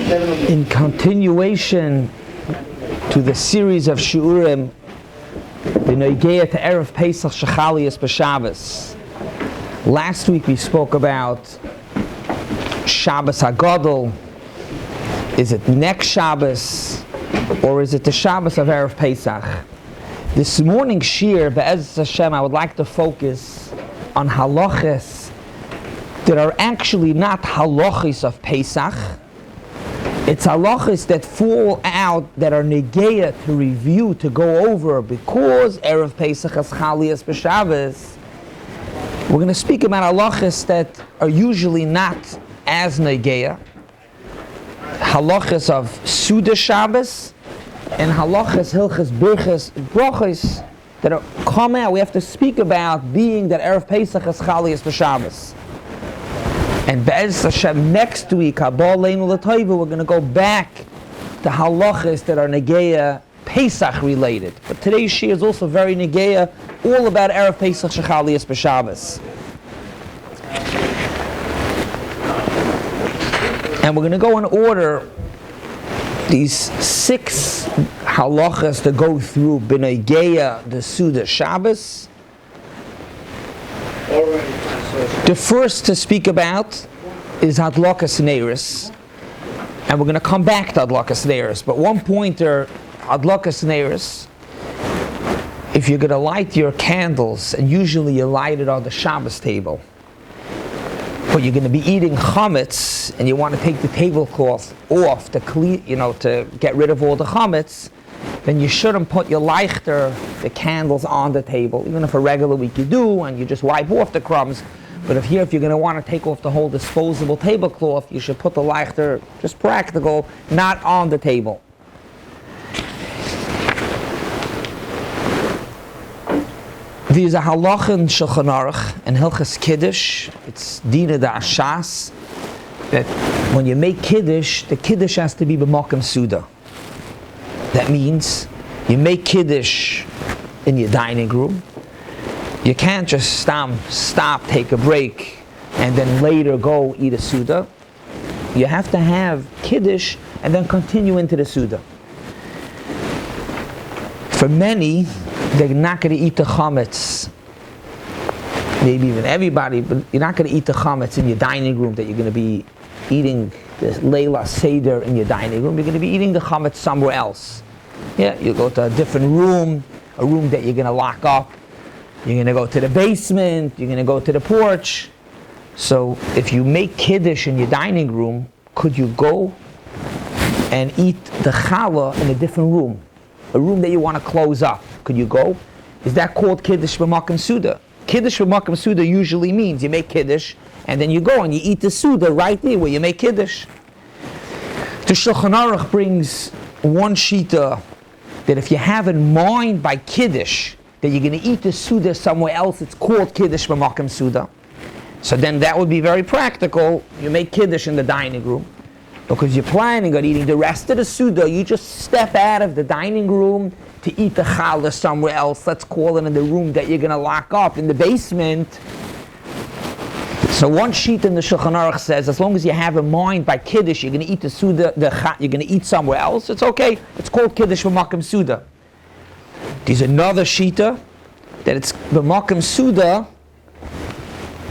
In continuation to the series of Shiurim, the Noigeya to EREV PESACH Shechalias b'Shabbos. Last week we spoke about Shabbos HaGadol. Is it next Shabbos, or is it the Shabbos of EREV Pesach? This morning's Shiur, Be'ez Hashem, I would like to focus on halachas that are actually not halachas of Pesach. It's halachas that fall out, that are negeya to review, to go over, because EREV Pesach is Chalias b'Shabbos. We're going to speak about halachas that are usually not as negeya. Halachas of SUEDOS Shabbos and halachas, hilchas, birchas, brachos that are come out. We have to speak about being that EREV Pesach is Chalias b'Shabbos. And Bais Hashem, next week, we're going to go back to halachas that are negeya Pesach related. But today's Shiur is also very negeya, all about EREV Pesach Shechalias b'Shabbos. And we're going to go in order, these 6 halachas to go through b'negeya the SUEDOS Shabbos. The first to speak about is Hadlakas Neiros, and we're going to come back to Hadlakas Neiros. But one pointer, Hadlakas Neiros, if you're going to light your candles, and usually you light it on the Shabbos table, but you're going to be eating chametz, and you want to take the tablecloth off to clean, to get rid of all the chametz, then you shouldn't put your lighter, the candles, on the table. Even if a regular week you do, and you just wipe off the crumbs. But if you're going to want to take off the whole disposable tablecloth, you should put the lighter, just practical, not on the table. There's a halacha in Shulchan Aruch and Hilchas Kiddush. It's Dina da Ashas, that when you make Kiddush, the Kiddush has to be b'makom suda. That means you make Kiddush in your dining room. You can't just stop, take a break, and then later go eat a Suda. You have to have Kiddush and then continue into the Suda. For many, they're not going to eat the chametz. Maybe even everybody, but you're not going to eat the chametz in your dining room, that you're going to be eating the Leila Seder in your dining room. You're going to be eating the chametz somewhere else. Yeah, you go to a different room, a room that you're going to lock up. You're going to go to the basement, you're going to go to the porch. So if you make Kiddush in your dining room, could you go and eat the challah in a different room? A room that you want to close up. Could you go? Is that called Kiddush b'makom suda? Kiddush b'makom suda usually means you make Kiddush and then you go and you eat the suda right there where you make Kiddush. The Shulchan Aruch brings one shita that if you have in mind by Kiddush that you're going to eat the Suda somewhere else, it's called Kiddush b'makom Suda. So then that would be very practical. You make Kiddush in the dining room, because you're planning on eating the rest of the Suda. You just step out of the dining room to eat the challah somewhere else. Let's call it in the room that you're going to lock up, in the basement. So one sheet in the Shulchan Aruch says, as long as you have in mind by Kiddush, you're going to eat the Suda, you're going to eat somewhere else, it's okay. It's called Kiddush b'makom Suda. There's another shita that it's b'makom suda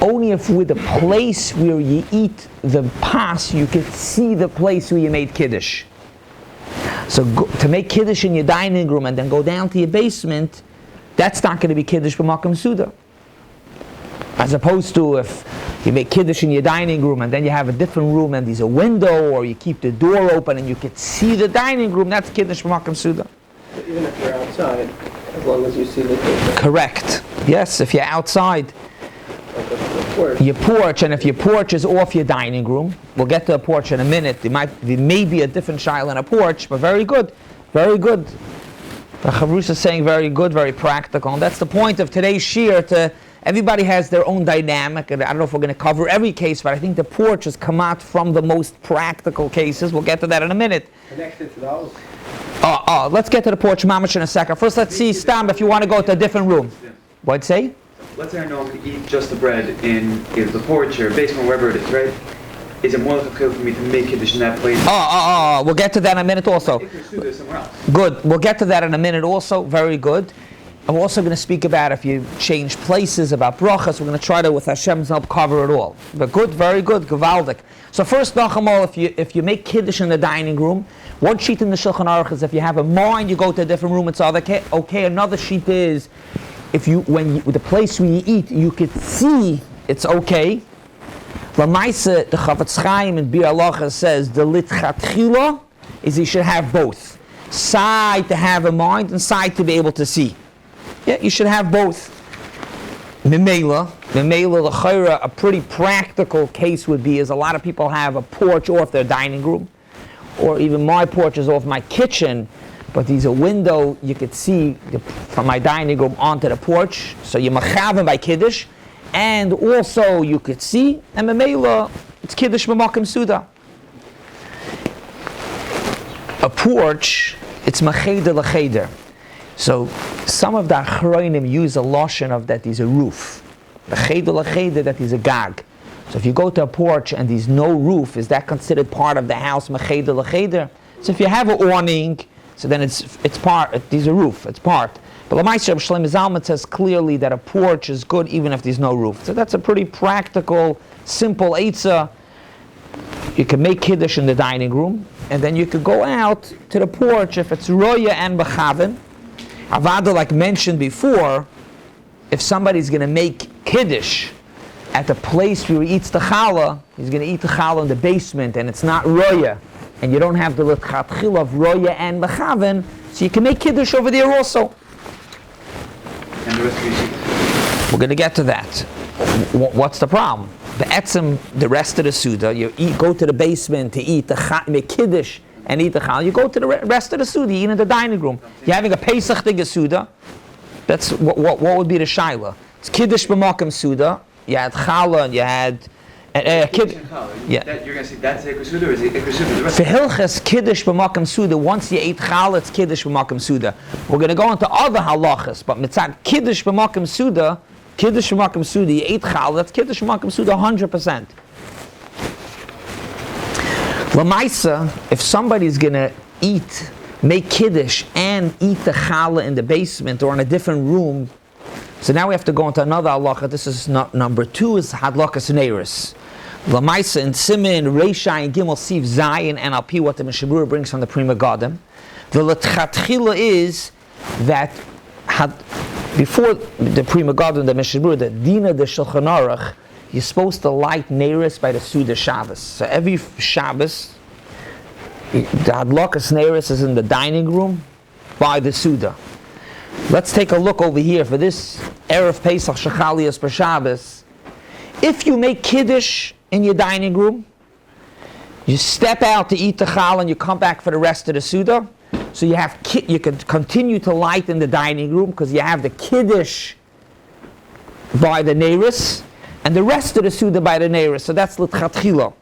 only if with the place where you eat the pas, you can see the place where you made Kiddush. So to make Kiddush in your dining room and then go down to your basement, that's not going to be Kiddush b'makom suda. As opposed to if you make Kiddush in your dining room and then you have a different room and there's a window, or you keep the door open and you can see the dining room, that's Kiddush b'makom suda. Even if you're outside, as long as you see the kitchen. Correct. Yes, if you're outside, like your porch, and if your porch is off your dining room, we'll get to a porch in a minute. There may be a different shaila in a porch, but very good, very good. The Chavrus is saying very good, very practical, and that's the point of today's Shiur. Everybody has their own dynamic, and I don't know if we're going to cover every case, but I think the porch has come out from the most practical cases. We'll get to that in a minute. Connected to those. Let's get to the porch mamash in a second. First, let's see, Stam, if you want to go to a different room. What'd say? Let's say I know I'm going to eat just the bread in either the porch or basement, wherever it is, right? is it more like a for me to make Kiddush in that place? We'll get to that in a minute also. If you're Suda somewhere else. Good. We'll get to that in a minute also. Very good. And we're also going to speak about if you change places, about brachas. We're going to try to, with Hashem's help, cover it all. But good, very good, gewaldig. So first, Nachum, if you make Kiddush in the dining room, one sheet in the Shulchan Aruch is if you have a mind, you go to a different room, it's okay. Another sheet is, the place where you eat, you could see it's okay. Lamaisa, the Chavetz Chaim in Bir Halacha says, the litchatchila is you should have both. Side to have a mind and side to be able to see. Yeah, you should have both. Memela, l'chayra, a pretty practical case would be is a lot of people have a porch off their dining room, or even my porch is off my kitchen, but there's a window you could see from my dining room onto the porch, so you're machavim by Kiddush, and also you could see, and memela, it's Kiddush b'makom suda. A porch, it's macheder l'cheder. So some of the achronim use a lashon of that is a roof. L'cheder l'cheder, that is a gag. So if you go to a porch and there's no roof, is that considered part of the house, macheder l'cheder? So if you have an awning, so then it's part, there's a roof, it's part. But L'maisha Shlomo Zalman says clearly that a porch is good even if there's no roof. So that's a pretty practical, simple eitzah. You can make Kiddush in the dining room, and then you could go out to the porch if it's roya and b'chavin. Avada, like mentioned before, if somebody's going to make Kiddush at the place where he eats the challah, he's going to eat the challah in the basement, and it's not roya, and you don't have the l'tchatchil of roya and b'chavin, so you can make Kiddush over there also. And the rest of the We're going to get to that. What's the problem? The rest of the Suda, go to the basement to eat make Kiddush and eat the challah. You go to the rest of the Suda, you eat in the dining room. You're having a Pesach thing Suda. That's what would be the shaila. It's Kiddush b'makom Suda. You had challah and you had Kiddush. Yeah. You're going to say that's Ikar Suda, or is it Ikar Suda? For Hilchas Kiddush b'makom Suda, once you ate challah, it's Kiddush b'makom Suda. We're going to go into other halachas, but mitzad Kiddush b'makom Suda, you ate challah, that's Kiddush b'makom Suda 100%. Lamaisa, if somebody's going to make Kiddush and eat the challah in the basement or in a different room, so now we have to go into another halacha. This is number 2, is hadlakas neiros. Lamaisa in Simin, Reisha, and Gimel Siv Zayin, and Alpi, what the Mishabura brings from the Prima Gadim. The L'tchatchila is that before the Prima Gadim, the Mishabura, the Dina de Shulchan Aruch, you're supposed to light neiros by the Suda Shabbos. So every Shabbos, the hadlakas neiros is in the dining room by the Suda. Let's take a look over here for this EREV Pesach Shechalias per Shabbos. If you make Kiddush in your dining room, you step out to eat the challah and you come back for the rest of the Suda, so you can continue to light in the dining room because you have the Kiddush by the neiros and the rest of the Suda by the neiros. So that's l'tchatchila.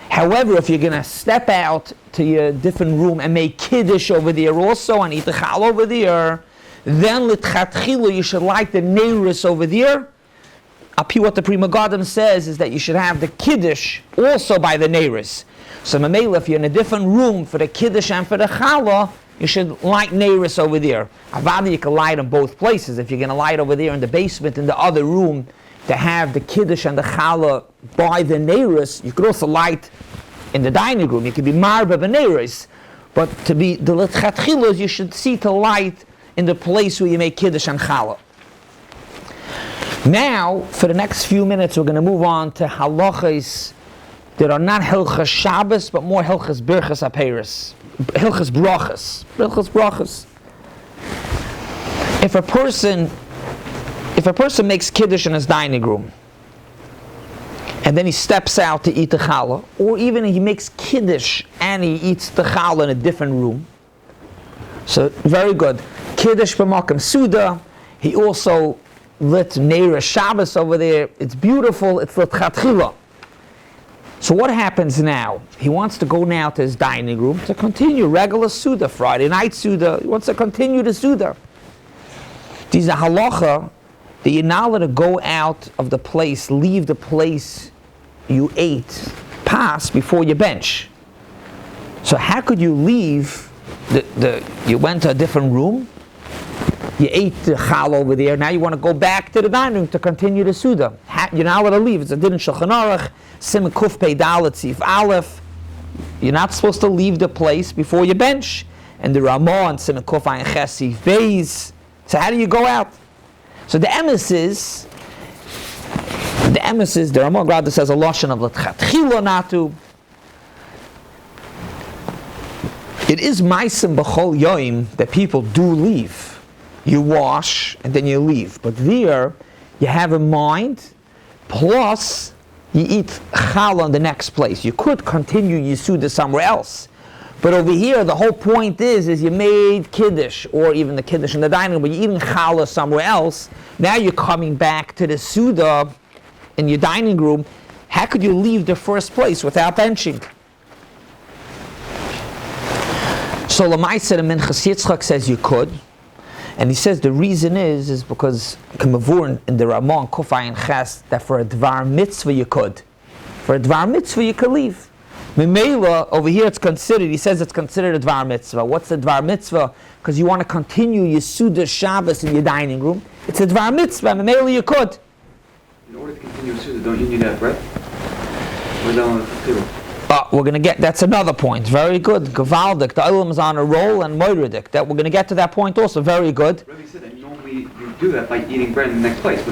However, if you're going to step out to your different room and make Kiddush over there also and eat the challah over there, then l'tchatchila you should light the neiros over there. Api, what the Prima Gadim says is that you should have the Kiddush also by the neiros. So Mamela, if you're in a different room for the Kiddush and for the challah, you should light neiros over there. Avada, you can light in both places. If you're going to light over there in the basement, in the other room, to have the Kiddush and the challah by the neiros, you could also light in the dining room. You could be marba b'neiros, but to be the l'tchatchilas, you should see to light in the place where you make Kiddush and challah. Now, for the next few minutes, we're going to move on to halachas that are not hilchas Shabbos, but more hilchas birchas aperis, hilchas brachas. If a person makes Kiddush in his dining room, and then he steps out to eat the challah, or even he makes Kiddush and he eats the challah in a different room, so very good. Kiddush b'makom Suda, he also lit Neira Shabbos over there, it's beautiful, it's l'tchatchila. So what happens now? He wants to go now to his dining room to continue regular Suda, Friday night Suda, he wants to continue the Suda. There's a halacha that you're not allowed to go out of the place, leave the place you ate pas before you bench. So how could you leave you went to a different room, you ate the chal over there, now you want to go back to the dining room to continue the Suda. You're not allowed to leave. It's a din in Shulchan Aruch, Siman Kuf Pei Dalet Sif Aleph. You're not supposed to leave the place before you bench. And the Ramah and Siman Kuf Ayin Ches Sif Bais. So how do you go out? So the emes is, the Ramah Grada says a lashon of l'tchatchila natu. It is ma'asim b'chol yoim that people do leave. You wash and then you leave. But there, you have a mind, plus you eat chal on the next place. You could continue Yisuda somewhere else. But over here, the whole point is you made kiddush, or even the kiddush in the dining room, but you're eating challah somewhere else. Now you're coming back to the Suda in your dining room. How could you leave the first place without benching? So Lamaisa, the Minchas Yitzchak says you could. And he says the reason is because Kamavur in the Ramon Kufay and Ches that for a Dvar Mitzvah you could. For a Dvar Mitzvah you could leave. Memela, over here it's considered, he says it's considered a Dvar Mitzvah. What's a Dvar Mitzvah? Because you want to continue your SUEDOS SHABBOS in your dining room. It's a Dvar Mitzvah, Memela you could. In order to continue SUEDOS, don't you need that bread? Or is that on the table? We're going to get, that's another point. Very good. Gavaldik, the Olam is on a roll, and Moiradik. That we're going to get to that point also. Very good. Rabbi said that normally you do that by eating bread in the next place.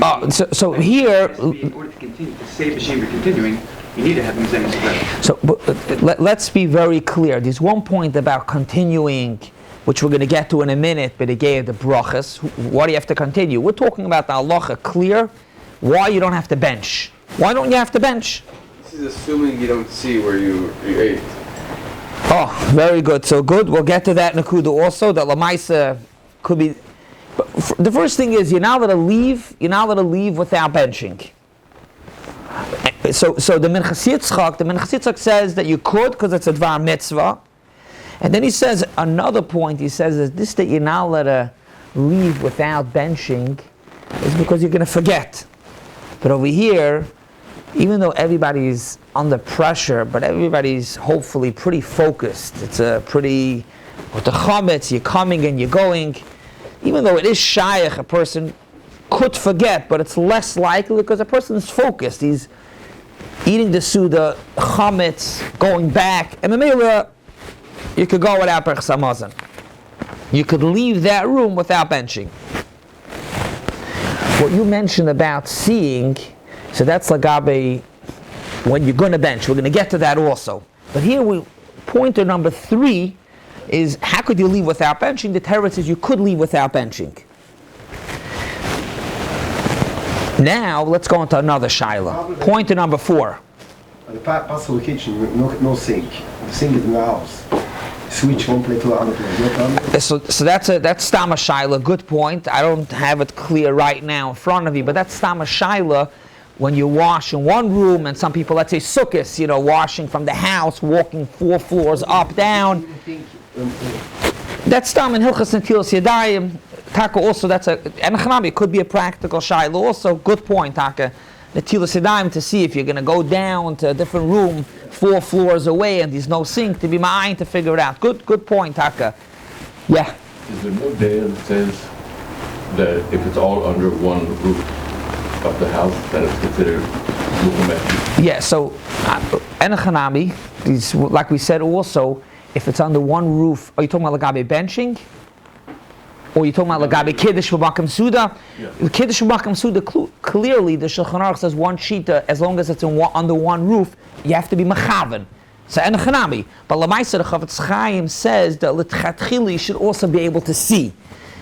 So here, in order to continue, to save the Shiur continuing, you need to have them saying bread. So let's be very clear. There's one point about continuing, which we're going to get to in a minute, but it gave the brachas. Why do you have to continue? We're talking about the halacha clear, why you don't have to bench. Why don't you have to bench? This is assuming you don't see where you ate. Oh, very good. So good. We'll get to that Nakuda also. That Lamaisa could be. The first thing is you're not allowed to leave. You're not allowed to leave without benching. So the Minchas Yitzchak says that you could because it's a Dvar Mitzvah, and then he says another point. He says is this that you're not allowed to leave without benching is because you're going to forget. But over here, even though everybody's under pressure, but everybody's hopefully pretty focused. It's a pretty, with the chametz, you're coming and you're going. Even though it is shayach, a person could forget, but it's less likely because a person is focused. He's eating the Suda, chametz, going back, and Mamela, you could go without Berchas Hamazon. You could leave that room without benching. What you mentioned about seeing, so that's lagabe when you're going to bench. We're going to get to that also. But here, pointer number 3 is how could you leave without benching? The teretz is you could leave without benching. Now, let's go into another shaila. Pointer number 4. The personal kitchen, no sink. The sink is in the house. Switch one plate to another plate. So that's Stama shaila. Good point. I don't have it clear right now in front of you, but that's Stama shaila. When you wash in one room, and some people, let's say sukkahs, washing from the house, walking 4 floors up, down. That's Tam in Hilchas Netilas Yadayim. Taka also, that's a, and it could be a practical shaila also. Good point, Taka. Netilas Yadayim, to see if you're going to go down to a different room 4 floors away and there's no sink, to be ma'ayin to figure it out. Good point, Taka. Yeah. Is there no day that says that if it's all under one roof of the house, that it's considered muhammed? Yeah, so Enochanami, like we said also, if it's under one roof, are you talking about lagabe benching? Or are you talking about lagabe kiddush v'makam suda? Yeah. Kiddush v'makam suda, clearly the Shulchan Aruch says one shita, as long as it's under one roof, you have to be mechaven. So Enochanami. But Lamaisa the Chavetz Chaim says that l'tchatchili should also be able to see.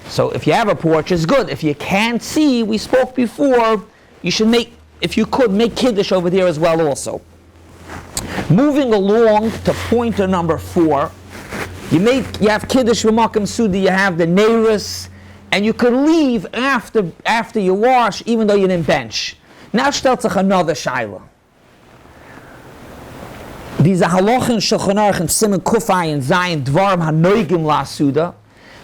So if you have a porch, it's good. If you can't see, we spoke before, you should if you could, make kiddush over there as well also. Moving along to pointer number 4, you have kiddush v'makam suda, you have the neiros, and you could leave after you wash, even though you didn't bench. Now stellt sich another shaila. These halachin Shulchan Aruch and Siman Kufay and Zayin Dvarim Hanoigim La Suda.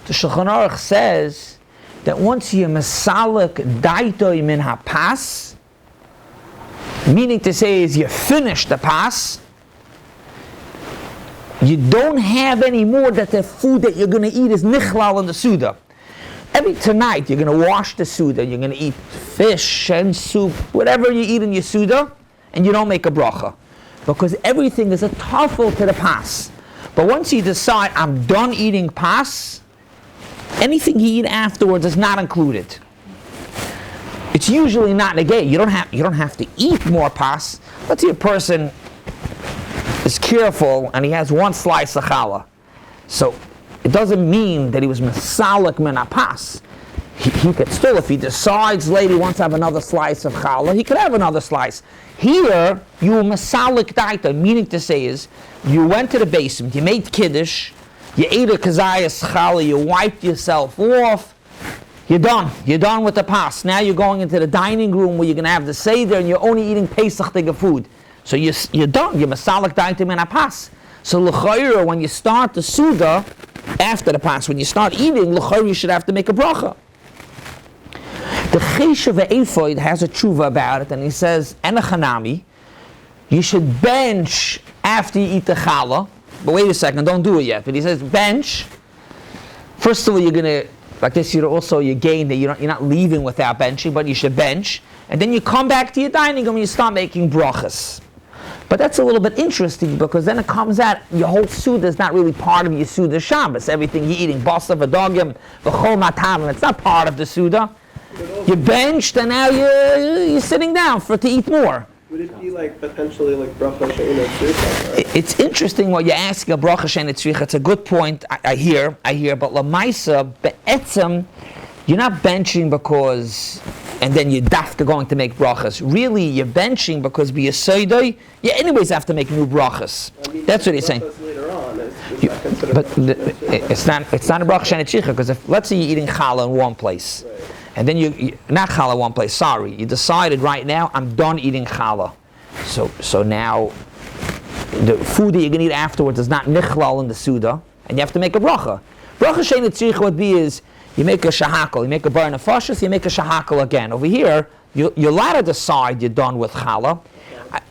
The Shulchan Aruch says that once you masalik daitoi min hapas, meaning to say is you finish the pas, you don't have any more that the food that you're going to eat is nichlal in the Suda. Tonight you're going to wash the Suda, you're going to eat fish and soup, whatever you eat in your Suda, and you don't make a bracha. Because everything is a tafel to the pas. But once you decide, I'm done eating pas, anything you eat afterwards is not included. It's usually not negated. You don't have to eat more pas. Let's say a person is careful and he has one slice of challah. So it doesn't mean that he was masalik min pas. He could still, if he decides later he wants to have another slice of challah, he could have another slice. Here, you masalik daita, meaning to say is, you went to the basement, you made kiddush, you ate a kazayas challah, you wiped yourself off, you're done. You're done with the pas. Now you're going into the dining room where you're going to have the seder and you're only eating Pesach thing of food. So you're done. You're masalik daita min pas. So l'chayra, when you start the Suda, after the pas, when you start eating, l'chayra, you should have to make a bracha. The Cheshav Eifod has a tshuva about it, and he says, Enachanami, you should bench after you eat the challah. But wait a second, don't do it yet. But he says, bench. First of all, you're going to, like this, you gain that you're not leaving without benching, but you should bench. And then you come back to your dining room and you start making brachas. But that's a little bit interesting because then it comes out your whole Suda is not really part of your Suda Shabbos. Everything you're eating, basa v'dogim, v'chol matarim, it's not part of the Suda. You benched and now you're sitting down to eat more. Would it be like potentially like bracha she'ena tzricha? Right? It's interesting what you're asking a bracha she'ena tzricha. It's a good point. I hear. But lamaisa be'etzem, you're not benching because, and then you're dafta going to make brachas. Really, you're benching because be a SUEDOS, you anyways have to make new brachas. I mean, that's what he's saying. Later on, But it's not a bracha she'ena tzricha because if let's say you're eating challah in one place. Right. And then you not challah one place, sorry. You decided right now, I'm done eating challah. So now, the food that you're going to eat afterwards is not nichlal in the Suda, and you have to make a bracha. Bracha she'ena tzricha would be is, you make a shahakal, you make a bar nefashis, you make a shahakal again. Over here, you're allowed to decide you're done with challah.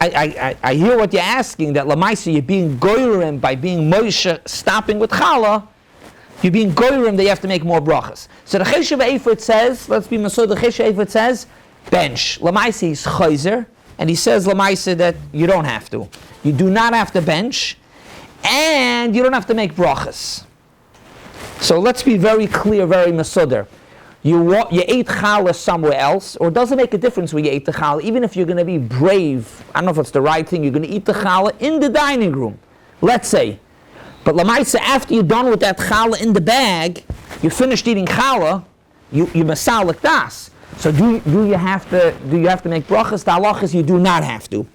I hear what you're asking, that lamaisa, you're being goyrim by being Moshe, stopping with challah, you're being goyrim that you have to make more brachas. So the Cheshav Eifod says, let's be masod, the Cheshav Eifod says, bench. Lamaisa is chayzer, and he says lamaisa that you don't have to. You do not have to bench, and you don't have to make brachas. So let's be very clear, very masoder. You ate challah somewhere else, or it doesn't make a difference where you ate the challah, even if you're going to be brave, I don't know if it's the right thing, you're going to eat the challah in the dining room, let's say. But lamaisa, after you're done with that challah in the bag, you finished eating challah, you masalik das. So do you have to make brachas? The halach is you do not have to.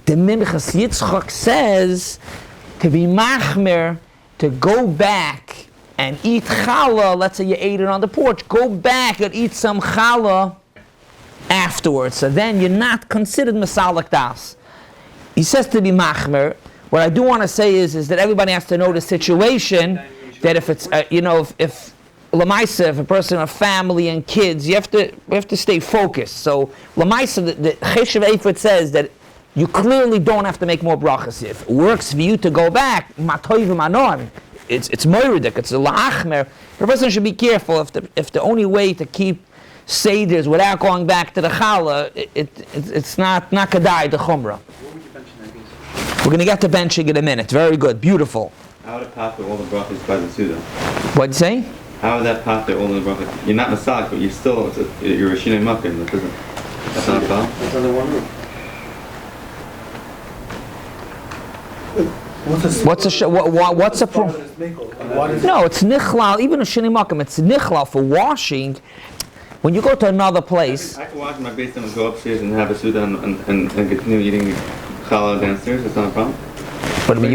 The Minchas Yitzchak says to be machmer, to go back and eat challah. Let's say you ate it on the porch. Go back and eat some challah afterwards. So then you're not considered masalik das. He says to be machmer. What I do want to say is that everybody has to know the situation, that if it's, if lamaisa, if a person has a family and kids, we have to stay focused. So lamaisa, the Cheshav Eifod says that you clearly don't have to make more brachas. If it works for you to go back, matoiv manon, it's moiridik, it's a la'achmer. The person should be careful if the only way to keep seders without going back to the challah, it's not kedai the chumrah. We're going to get to benching in a minute. Very good. Beautiful. How would it pass through all the brachas by the Suda? What'd you say? How would that pass through all the brachas? You're not masalik, but you're a shinei makim. That's not a problem. It's under one roof. What's a problem? No, it's nichlal. Even a shinei makim, it's nichlal for washing. When you go to another place, I can wash my basement and go upstairs and have a Suda and continue eating challah downstairs. That's not a problem. But I mean,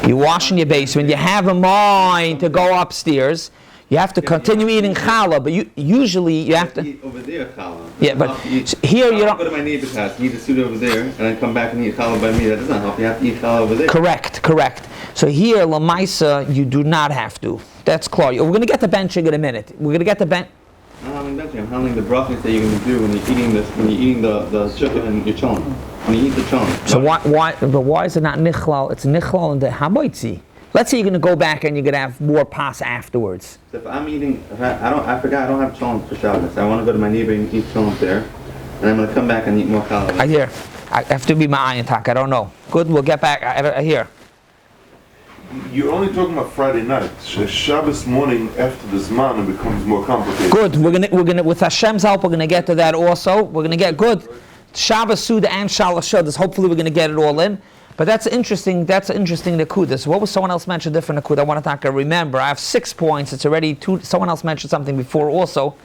you wash in your basement. You have a mind to go upstairs. You have to continue eating challah, but usually you have to eat over there challah. Yeah, but here you don't. Go to my neighbor's house, eat the Suda over there, and then come back and eat challah by me. That doesn't help. You have to eat challah over there. Correct. So here, lamaisa, you do not have to. That's clear. We're going to get to benching in a minute. We're going to get to bench. I'm handling the brachas that you're going to do when you're eating the sukkah and you're chilling. when you eat the cholent. So why is it not nichlal? It's nichlal in the hamoitzi. Let's say you're going to go back and you're going to have more pas afterwards. So if I'm eating, I forgot I don't have cholent for Shabbos. I want to go to my neighbor and eat cholent there, and I'm going to come back and eat more challah. I hear. I have to be my ayin tak. I don't know. Good, we'll get back. I hear. You're only talking about Friday night. Shabbos morning after the Zman, it becomes more complicated. Good. We're gonna with Hashem's help, we're gonna get to that also. We're gonna get good. Shabbos Suda and Shalashodas. Hopefully, we're gonna get it all in. But that's interesting. That's interesting. Nakudas. What was someone else mentioned different nakud? I want to remember. I have 6 points. It's already 2. Someone else mentioned something before also.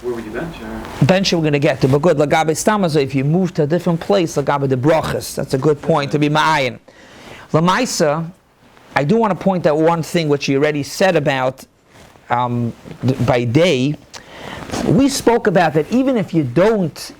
Where would you bench? Bench we're gonna get to. But good. Lagabe stamazo. If you move to a different place, lagabe the brachas. That's a good point to be ma'ayin. Lamaisa. I do want to point out one thing which you already said about by day. We spoke about that even if you don't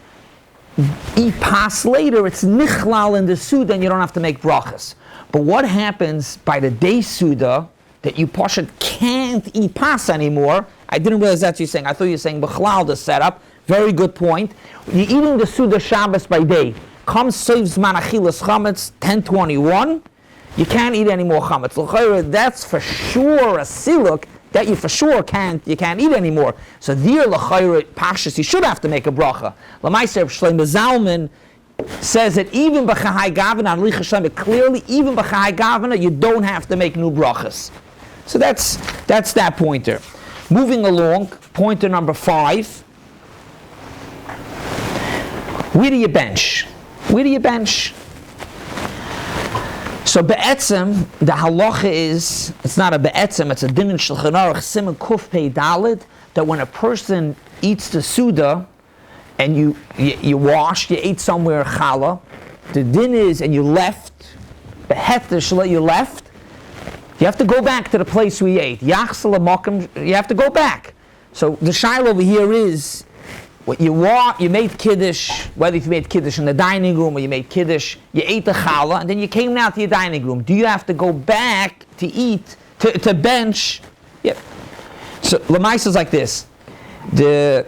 eat pas later, it's nichlal in the suda and you don't have to make brachas. But what happens by the day suda that you pashat can't eat pas anymore? I didn't realize that's what you're saying. I thought you were saying b'chlal the setup. Very good point. You're eating the suda Shabbos by day. Comes soivs zman achilas chametz 10:21. You can't eat any more chametz. That's for sure a siluk that you for sure can't eat anymore. So there l'chayre pashas you should have to make a bracha. L'maiser Shlomo Zalman says that even b'chahai gavana on licha Shem, clearly even b'chahai gavana you don't have to make new brachas. So that's that pointer. Moving along, pointer number 5. Where do you bench? Where do you bench? So be'etzem, the halacha is, it's not a be'etzem, it's a din in Shulchan Aruch, Siman Kuf Pei Daled, that when a person eats the Suda, and you washed, you ate somewhere challah, the din is, and you left, be'heter shala, you left, you have to go back to the place we ate. Yachsel ha'makom, you have to go back. So the shaila over here is, what you made kiddush, whether you made kiddush in the dining room or you made kiddush, you ate the challah, and then you came now to your dining room. Do you have to go back to eat, to bench? Yep. So Lamais is like this. The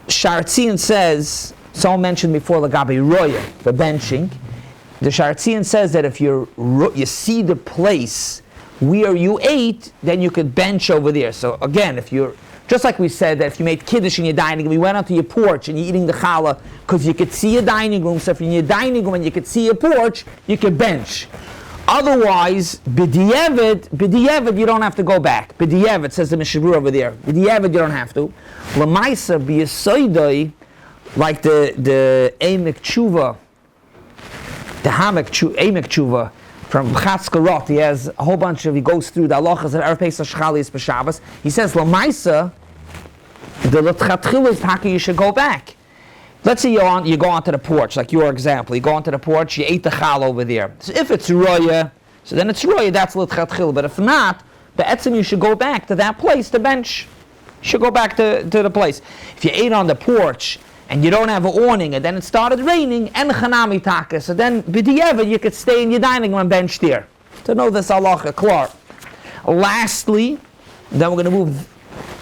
Sharatzian says, someone mentioned before Lagabi Roya for benching. The Sharatzian says that if you see the place where you ate, then you could bench over there. So again, if you're just like we said that if you made kiddush in your dining room, you went onto your porch and you're eating the challah because you could see your dining room. So if you're in your dining room and you could see your porch, you could bench. Otherwise, b'di'evet, you don't have to go back. B'di'evet, says the Mishabur over there. B'di'evet, you don't have to. L'maisa b'yasoidoi, like the Emek Tshuva, the Emek Tshuva, from Chatzkarot, he has a whole bunch of, he goes through the halachas and EREV PESACH Chalis b'Shabbos. He says, L'maisa, the l'tchatchila is how you should go back. Let's say you go onto the porch, like your example. You go onto the porch, you ate the chal over there. So if it's roya, so then it's roya, that's l'tchatchila. But if not, be'etzim you should go back to that place, the bench. You should go back to the place. If you ate on the porch, and you don't have an awning, and then it started raining, and chanami taka, so then b'di'evet you could stay in your dining room bench there. To know this halacha, klar. Lastly, then we're going to move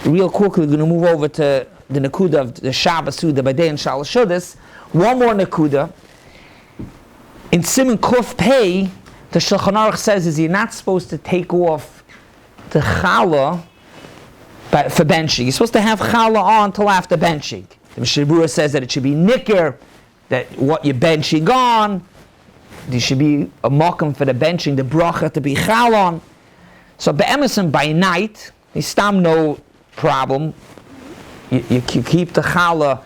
real quickly. We're going to move over to the nakuda of the Shabbos Suda by day and Shalashodas. One more nakuda. In Siman Kuf Pei, the Shulchan Aruch says is you're not supposed to take off the challah for benching. You're supposed to have challah on until after benching. The Mishabura says that it should be nicker, that what you're benching on, there should be a mokum for the benching, the bracha to be chal on. So be'emerson by night, there's no problem. You keep the challah,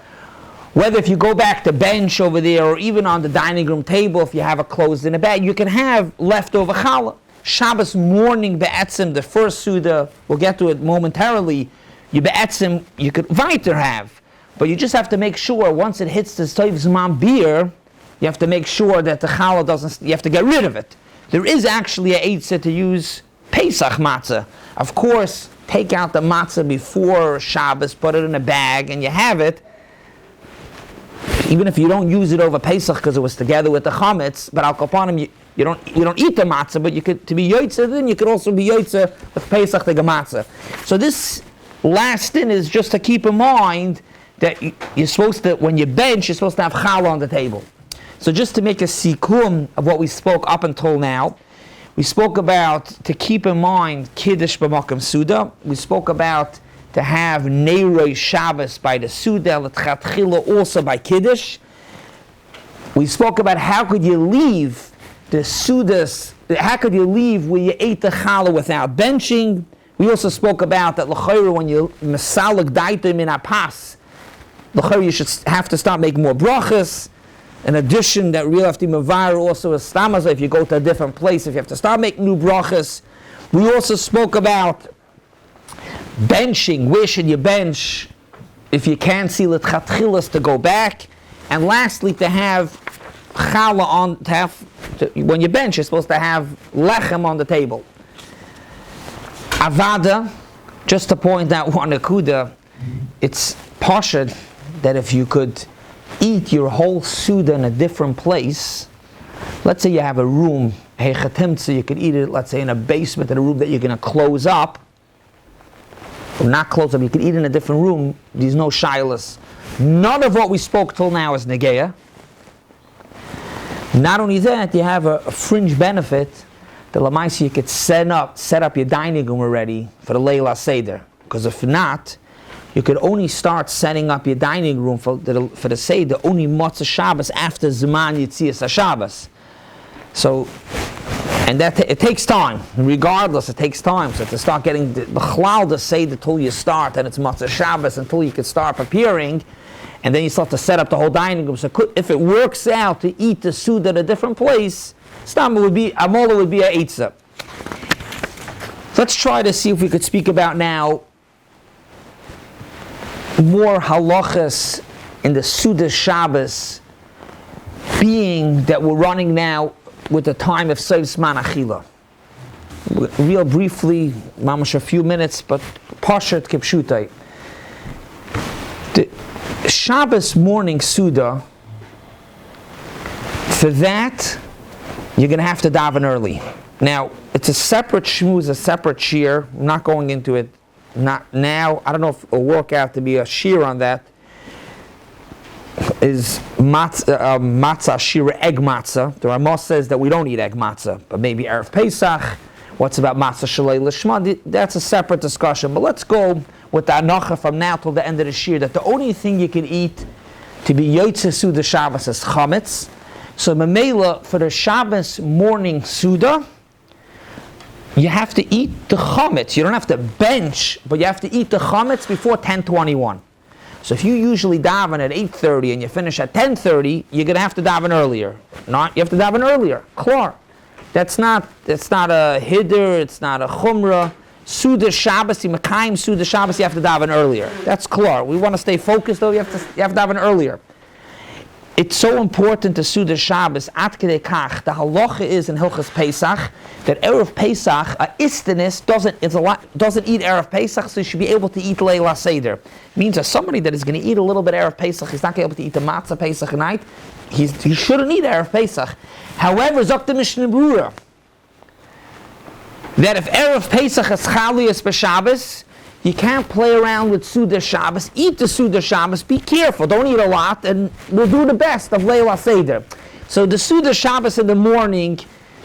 whether if you go back to bench over there or even on the dining room table, if you have it closed in a bag, you can have leftover challah. Shabbos morning be'etzim, the first Suda, we'll get to it momentarily, you be'etzim, you could weiter have. But you just have to make sure, once it hits the Toiv Zman beer, you have to make sure that the challah doesn't, you have to get rid of it. There is actually a eitzah to use Pesach matzah. Of course, take out the matzah before Shabbos, put it in a bag, and you have it. Even if you don't use it over Pesach because it was together with the chametz, but al kapanim, you don't eat the matzah, but you could, to be yotzeh, then you could also be yotzeh with Pesach the matzah. So this last thing is just to keep in mind that you're supposed to, when you bench, you're supposed to have challah on the table. So just to make a sikum of what we spoke up until now, we spoke about to keep in mind Kiddush b'makom Suda. We spoke about to have Neiroi Shabbos by the Suda, L'tchatchila also by Kiddush. We spoke about how could you leave the Sudas, how could you leave where you ate the challah without benching. We also spoke about that l'chayra when you mesalik daitim in apas, l'chayra you should have to start making more brachas. In addition, that real after mavar also is stamaz. If you go to a different place, if you have to start making new brachas. We also spoke about benching. Where should you bench? If you can't see l'tchatchilas, to go back. And lastly, to have challah on, when you bench, you're supposed to have lechem on the table. Avada, just to point out one akuda, it's pashut that if you could eat your whole suda in a different place, let's say you have a room, so you could eat it, let's say in a basement, in a room that you're going to close up, or not close up, you could eat in a different room, there's no shilas. None of what we spoke till now is negeya. Not only that, you have a fringe benefit that lamaisa you could set up your dining room already for the Leila Seder. Because if not, you could only start setting up your dining room for the Seder only Motzah Shabbos after Zman Yitzias HaShabbos. So, and that it takes time. Regardless, it takes time. So to start getting the Chalal to Seder till you start, and it's Motzah Shabbos until you could start preparing, and then you start to set up the whole dining room. So if it works out to eat the Suda at a different place, Stam would be Amola would be a Eitzah. Let's try to see if we could speak about now more halachas in the Suda Shabbos, being that we're running now with the time of Seiv Zman Achila. Real briefly, mamash a few minutes, but Pashat Kipshutai. The Shabbos morning Suda, for that, you're going to have to daven early. Now, it's a separate shmuz, a separate shiur. I'm not going into it not now. I don't know if it'll work out to be a shiur on that. Is matzah shira egg matzah? The Ramah says that we don't eat egg matzah, but maybe erev Pesach. What's about matzah shalei lishma? That's a separate discussion. But let's go with the anacha from now till the end of the shiur, that the only thing you can eat to be yotzei Suda Shabbos is chametz. So memela for the Shabbos morning Suda, you have to eat the chametz. You don't have to bench, but you have to eat the chametz before 10:21. So if you usually daven at 8:30 and you finish at 10:30, you're going to have to daven earlier. You have to daven earlier. Klar. That's not a hiddur, it's not a chumrah. Suda Shabbos, Mekayim Suda Shabbos, you have to daven earlier. That's klar. We want to stay focused though, you have to daven earlier. It's so important to Suda Shabbos, at kedei kach, the halacha is in Hilchas Pesach, that Erev Pesach, a istanis, doesn't eat Erev Pesach, so you should be able to eat Leila Seder. Means that somebody that is going to eat a little bit Erev Pesach, he's not going to be able to eat the matzah Pesach night, he shouldn't eat Erev Pesach. However, Zok the Mishnah Berurah, that if Erev Pesach is Chaliyas b'Shabbos, you can't play around with Suda Shabbos. Eat the Suda Shabbos. Be careful. Don't eat a lot, and we'll do the best of Leila Seder. So the Suda Shabbos in the morning,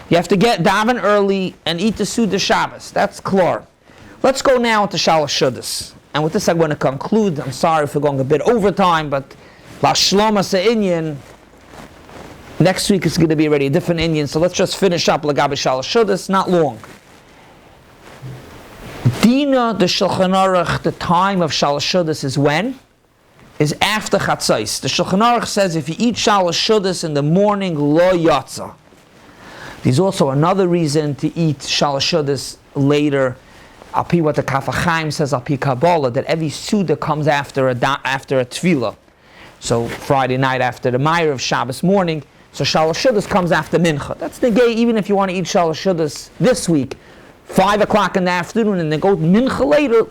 you have to get daven early and eat the Suda Shabbos. That's klar. Let's go now into Shalosh Shudas. And with this I'm going to conclude. I'm sorry for going a bit over time, but La Shloma Se'inyan, next week is going to be already a different Inyan, so let's just finish up Lagabi Shalosh Shudas, not long. Dina the Shulchan Aruch, the time of Shalosh Shudas is when? Is after Chatzos. The Shulchan Aruch says if you eat Shalosh Shudas in the morning, lo yatza. There's also another reason to eat Shalosh Shudas later. Alpi what the Chaim says, Alpi Kabbalah, that every Suda comes after a Tefillah. So Friday night after the Meir of Shabbos morning, so Shalosh Shudas comes after Mincha. That's the gay, even if you want to eat Shalosh Shudas this week, 5 o'clock in the afternoon, and then go Mincha later.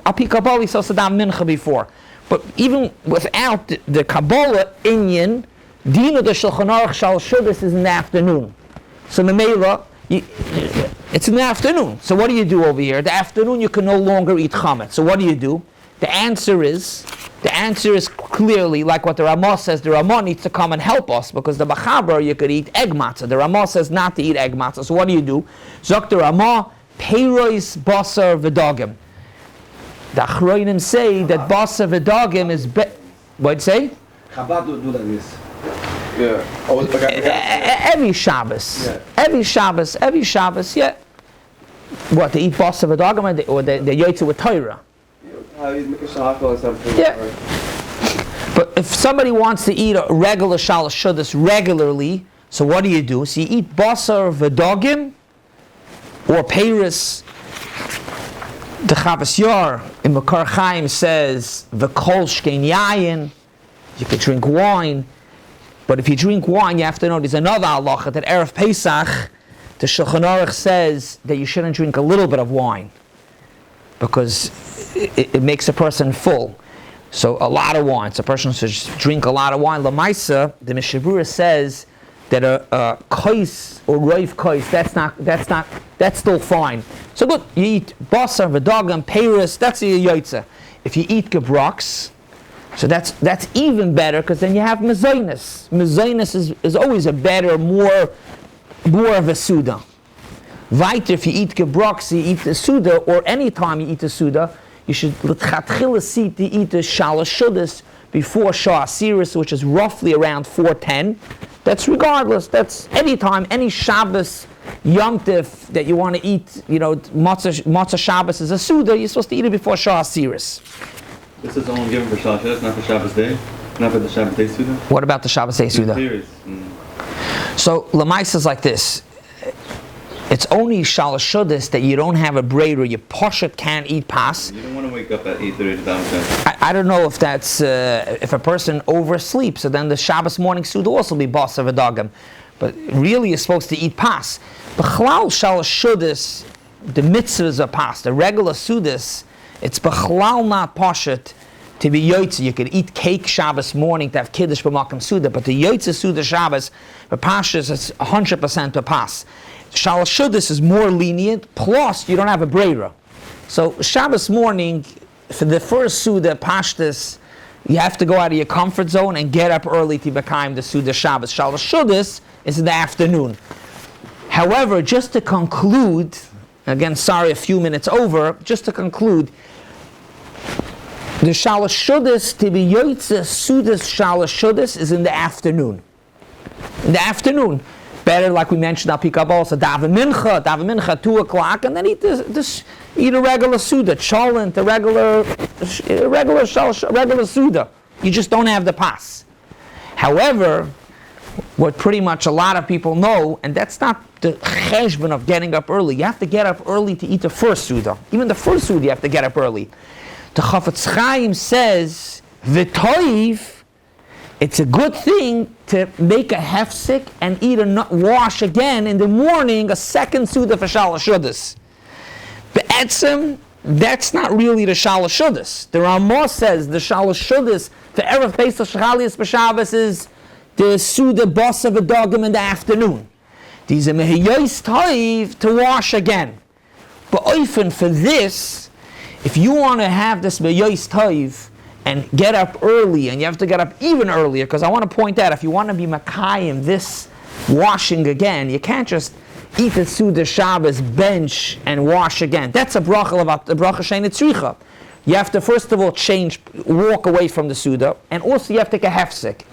Alpi Kabbalah says Saddam Mincha before. But even without the Kabbalah Inyan, Dina the Shulchan Aruch Shalosh Shudas is in the afternoon. So Memela, it's in the afternoon. So what do you do over here? The afternoon you can no longer eat chametz. So what do? The answer is The answer is clearly like what the Ramah says. The Ramah needs to come and help us because the Bachaber, you could eat egg matzah. The Ramah says not to eat egg matzah. So what do? Zok the Ramah, peiros, basar, v'dagim. The Achroinim say that basar v'dagim is what'd you say? Chabad do like this. Yeah. Every Shabbos. Yeah. Every Shabbos, yeah. What, they eat basar v'dagim or they yotze with Torah? Yeah. But if somebody wants to eat a regular shalosh shudas regularly, so what do? So you eat basar v'dagim or peiros. The Chavas Yar in Makar Chaim says v'kol shkein yayin. You could drink wine, but if you drink wine, you have to know there's another halacha that EREV Pesach, the Shulchan Aruch says that you shouldn't drink a little bit of wine because it makes a person full. So a lot of wine. So a person should drink a lot of wine. Lamaisa, the Mishabura says that a kais or roiv kais, that's still fine. So good, you eat basar, v'dagim, peiros, that's your yotze. If you eat gebroks, so that's even better because then you have mezainis. Mezainis is always a better, more of a suda. Weiter, if you eat gebroks, you eat the suda, or any time you eat the suda, you should l'tchatchila see to eat the shalosh shudas before Shah Asiris, which is roughly around 4:10. That's regardless. That's any time, any Shabbos, Yom Tif that you want to eat. Matzah Shabbos is a suda. You're supposed to eat it before Shah Asiris. This is only given for Shalosh Shudas, not for Shabbos Day? Not for the Shabbos Day Suda? What about the Shabbos Day Suda? So, Lamais is like this. It's only Shalosh Shudas that you don't have a braid or you poshet can't eat pas. You don't want to wake up at 8:30 I don't know if that's, if a person oversleeps, so then the Shabbos morning Suda also be basar v'dagim. But really you're supposed to eat pas. B'chlal Shalosh Shudas, the mitzvahs are pas. The regular Sudas, it's b'chlal not poshet to be yotze. You could eat cake Shabbos morning to have kiddush b'makam Suda, but the yotze Suda Shabbos, b'pashas, it's 100% a pas. Shalosh Shudas is more lenient, plus you don't have a breira. So Shabbos morning, for the first Suda, Pashtas, you have to go out of your comfort zone and get up early to become the Suda Shabbos. Shalosh Shudas is in the afternoon. However, just to conclude, again, sorry, a few minutes over, just to conclude, the Shalosh Shudas, to be Yotze Sudas Shalosh Shudas is in the afternoon. In the afternoon. Better, like we mentioned, I'll pick up also daven mincha, 2 o'clock, and then eat a regular suda, cholent, a regular suda. You just don't have the pas. However, what pretty much a lot of people know, and that's not the cheshbon of getting up early. You have to get up early to eat the first suda. Even the first suda, you have to get up early. The Chafetz Chaim says, v'toiv, it's a good thing to make a hefsek and eat wash again in the morning, a second suda for shalosh shudas. Be'etzem, that's not really the shalosh shudas. The Ramah says the shalosh shudas, the EREV PESACH Chalias b'Shabbos is the suda basar v'dagim in the afternoon. These are mehiyos toiv to wash again. But often for this, if you want to have this mehiyos toiv, and get up early, and you have to get up even earlier, because I want to point out, if you want to be Makayim, this washing again, you can't just eat the Suda Shabbos, bench, and wash again. That's a bracha about the bracha Scheiner tzricha. You have to first of all walk away from the Suda, and also you have to take a hefsek.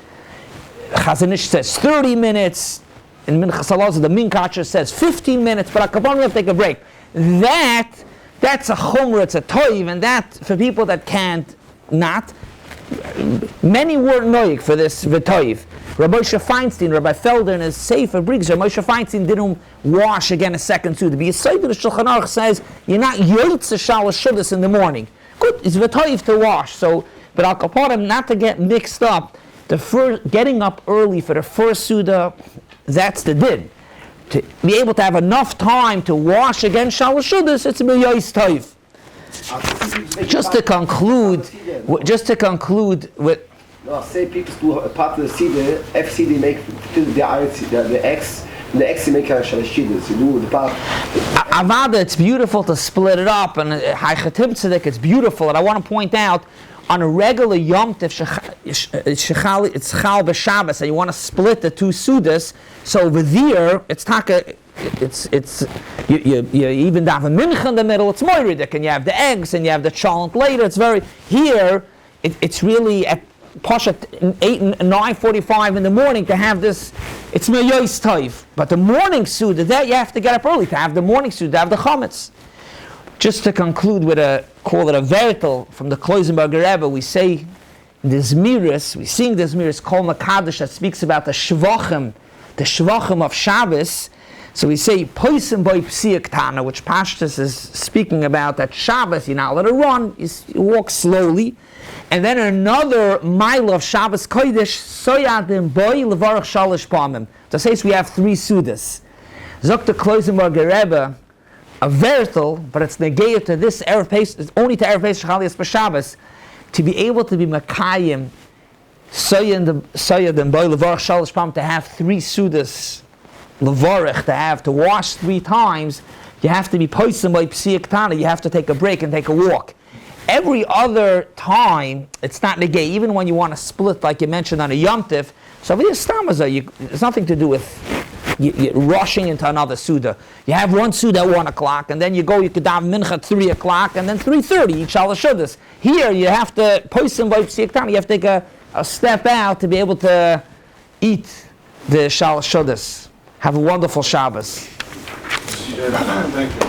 Chazon Ish says 30 minutes, and Minchas Halazah, the Minkacher says 15 minutes, but Akabon, you have to take a break. That's a chumrah, it's a toiv, and that, for people that can't, not. Many weren't noyik for this v'toiv. Rabbi Feinstein, Rabbi Felder in his Sefer Briggs, Rabbi Feinstein didn't wash again a second suda. The Yesod of the Shulchan Aruch says you're not yotze shalosh shudas in the morning. Good, it's v'toiv to wash. So, but al kaparim, not to get mixed up. The first getting up early for the first suda, that's the din. To be able to have enough time to wash again shalosh shudas, it's a miyos toiv. Just to conclude with. No, say people do a part of the seed, FC they make the eggs the extra make a Shiur, you do the part. Avada, it's beautiful to split it up, and Haichatim Tzedek, it's beautiful. And I want to point out, on a regular Yom Tov, it's Chal b'Shabbos, and you want to split the two Sudas. So over there, it's taka. You even have a mincha in the middle. It's moiridik, and you have the eggs, and you have the chalent later. It's very here. It's really at Pashat 9:45 in the morning to have this. It's meyois toiv, but the morning suda that you have to get up early to have the morning suda, to have the chametz. Just to conclude with a vertel from the Kloisenberger Rebbe, we say the Zmiris, we sing the Zmiris Kol Makadish that speaks about the shvachim of Shabbos. So we say Poisim Boy Psiak Tana, which Pashtus is speaking about that Shabbos you're not allowed to run, you walk slowly. And then another mile of Shabbos Kodesh Soyadim Boy Levarach Shalish Pamim. To say we have three Sudas. Zok the Kloisenberger Rebbe, a vertel, but it's negated to this Erev Pesach, it's only to Erev Pesach Chalias B'Shabbos, to be able to be Makayim, Soyad and Boy Levarach Shalish Pam, to have three Sudas, Levarach, to wash 3 times, you have to be Poisim by Psiak Tana, you have to take a break and take a walk. Every other time, it's not negay, even when you want to split, like you mentioned on a Yom Tiv, so it's nothing to do with you're rushing into another Suda. You have one Suda at 1 o'clock, and then you could have Mincha at 3 o'clock, and then 3:30, each Shalashudas. Here, you have to, Poisim by Psiak Tana, you have to take a step out to be able to eat the Shalashudas. Have a wonderful Shabbos. Thank you.